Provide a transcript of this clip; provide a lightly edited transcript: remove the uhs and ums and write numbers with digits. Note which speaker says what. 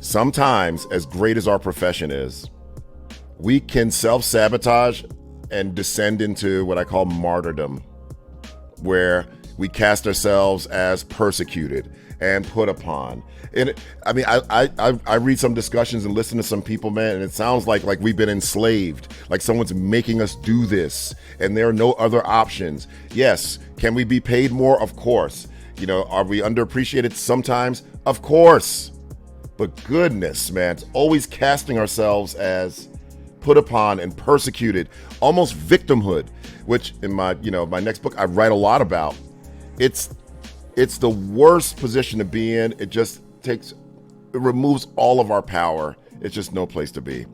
Speaker 1: Sometimes, as great as our profession is, we can self-sabotage and descend into what I call martyrdom, where we cast ourselves as persecuted and put upon. And I read some discussions and listen to some people, man, and it sounds like we've been enslaved, like someone's making us do this and there are no other options. Yes, can we be paid more? Of course. Are we underappreciated sometimes? Of course. But goodness, man, it's always casting ourselves as put upon and persecuted, almost victimhood, which in my next book I write a lot about. It's the worst position to be in. It removes all of our power. It's just no place to be.